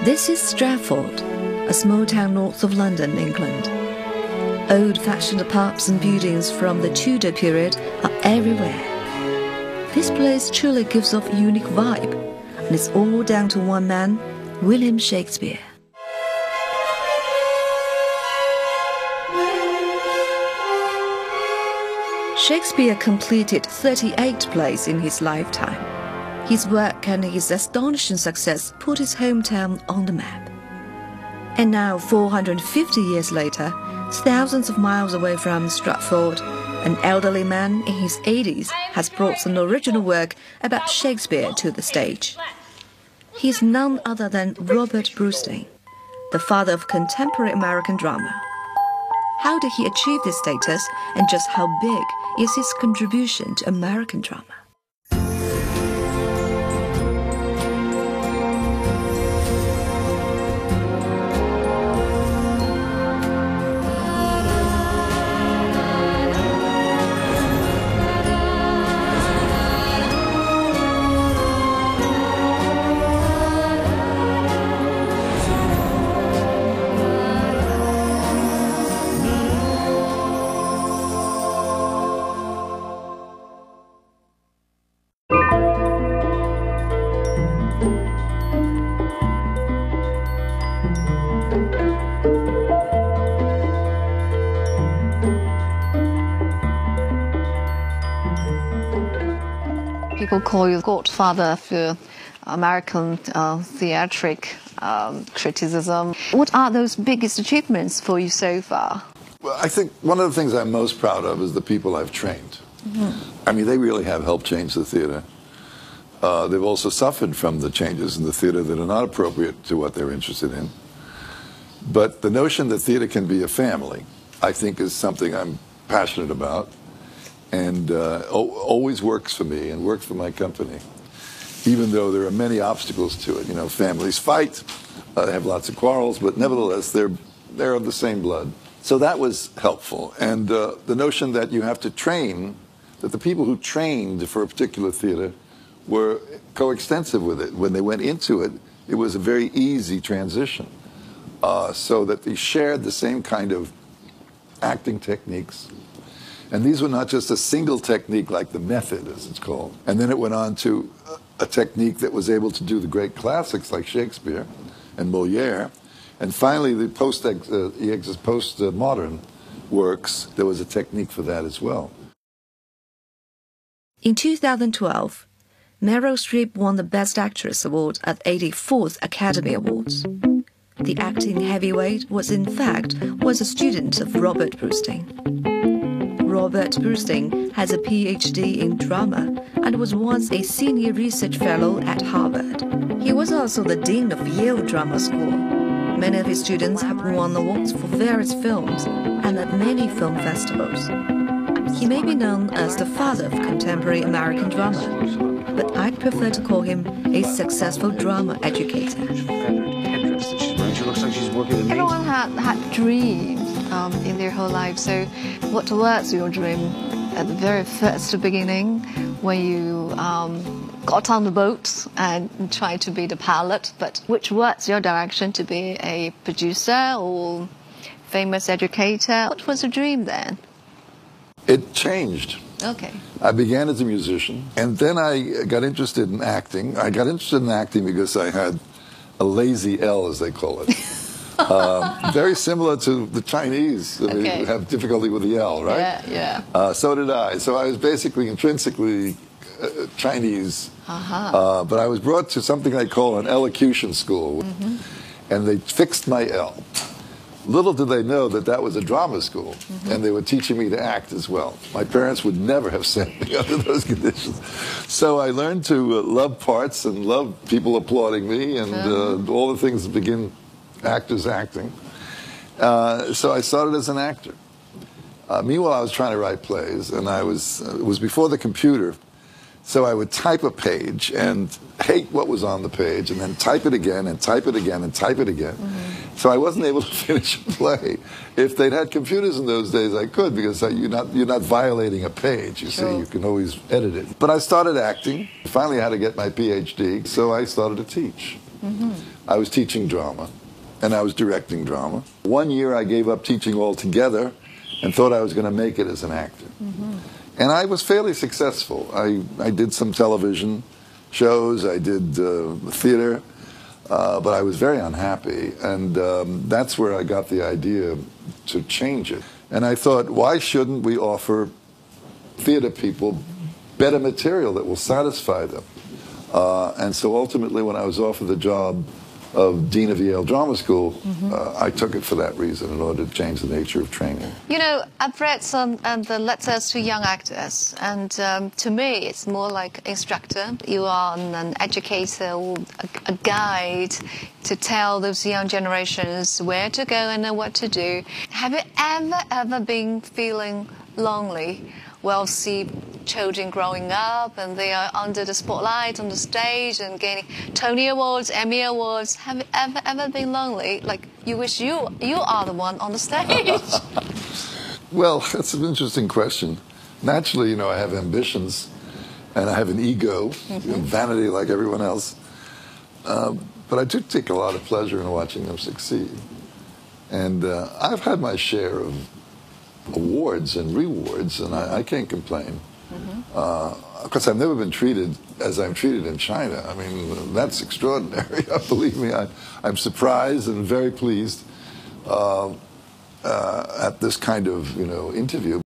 This is Stratford, a small town north of London, England. Old-fashioned pubs and buildings from the Tudor period are everywhere. This place truly gives off a unique vibe, and it's all down to one man, William Shakespeare. Shakespeare completed 38 plays in his lifetime. His work and his astonishing success put his hometown on the map. And now, 450 years later, thousands of miles away from Stratford, an elderly man in his 80s has brought an original work about Shakespeare to the stage. He is none other than Robert Brustein, the father of contemporary American drama. How did he achieve this status, and just how big is his contribution to American drama? People call you godfather of American theatric criticism. What are those biggest achievements for you so far? Well, I think one of the things I'm most proud of is the people I've trained. I mean, they really have helped change the theater. They've also suffered from the changes in the theater that are not appropriate to what they're interested in. But the notion that theater can be a family, I think, is something I'm passionate about, and always works for me and works for my company, even though there are many obstacles to it. You know, families fight, they have lots of quarrels, but nevertheless, they're of the same blood. So that was helpful. And the notion that you have to train, that the people who trained for a particular theater were coextensive with it. When they went into it, it was a very easy transition, so that they shared the same kind of acting techniques. And these were not just a single technique like the method, as it's called. And then it went on to a technique that was able to do the great classics like Shakespeare and Molière. And finally, the post-modern works, there was a technique for that as well. In 2012, Meryl Streep won the Best Actress award at 84th Academy Awards. The acting heavyweight was in fact a student of Robert Brustein. Robert Brustein has a PhD in drama and was once a senior research fellow at Harvard. He was also the dean of Yale Drama School. Many of his students have won awards for various films and at many film festivals. He may be known as the father of contemporary American drama, but I'd prefer to call him a successful drama educator. She looks like she's working in Everyone had dreams in their whole life. So what was your dream at the very first beginning when you got on the boat and tried to be the pilot? But which was your direction, to be a producer or famous educator? What was the dream then? It changed. Okay. I began as a musician, and then I got interested in acting. I got interested in acting because I had a lazy L, as they call it. Very similar to the Chinese. Okay. They have difficulty with the L, right? Yeah. So did I. So I was basically intrinsically Chinese. But I was brought to something they call an elocution school, and they fixed my L. Little did they know that that was a drama school, and they were teaching me to act as well. My parents would never have sent me under those conditions. So I learned to love parts and love people applauding me and all the things that begin actors acting. So I started as an actor. Meanwhile, I was trying to write plays, and it was before the computer. So I would type a page and hate what was on the page, and then type it again, and type it again, and type it again. So I wasn't able to finish a play. If they'd had computers in those days, I could, because you're not violating a page. You see, you can always edit it. But I started acting. Finally, I had to get my PhD, so I started to teach. I was teaching drama, and I was directing drama. 1 year I gave up teaching altogether and thought I was going to make it as an actor. And I was fairly successful. I did some television shows, I did theater, but I was very unhappy. And that's where I got the idea to change it. And I thought, why shouldn't we offer theater people better material that will satisfy them? And so ultimately, when I was offered the job of Dean of Yale Drama School, I took it for that reason, in order to change the nature of training. You know, I've read some the letters to young actors, and to me, it's more like instructor. You are an educator, or a guide to tell those young generations where to go and what to do. Have you ever been feeling lonely? Well, see children growing up and they are under the spotlight on the stage and gaining Tony Awards, Emmy Awards. Have you ever been lonely? Like you wish you are the one on the stage? Well, that's an interesting question. Naturally, you know, I have ambitions and I have an ego, and vanity like everyone else. But I do take a lot of pleasure in watching them succeed. And I've had my share of awards and rewards, and I can't complain. Of course, I've never been treated as I'm treated in China. I mean, that's extraordinary. Believe me, I'm surprised and very pleased at this kind of, interview.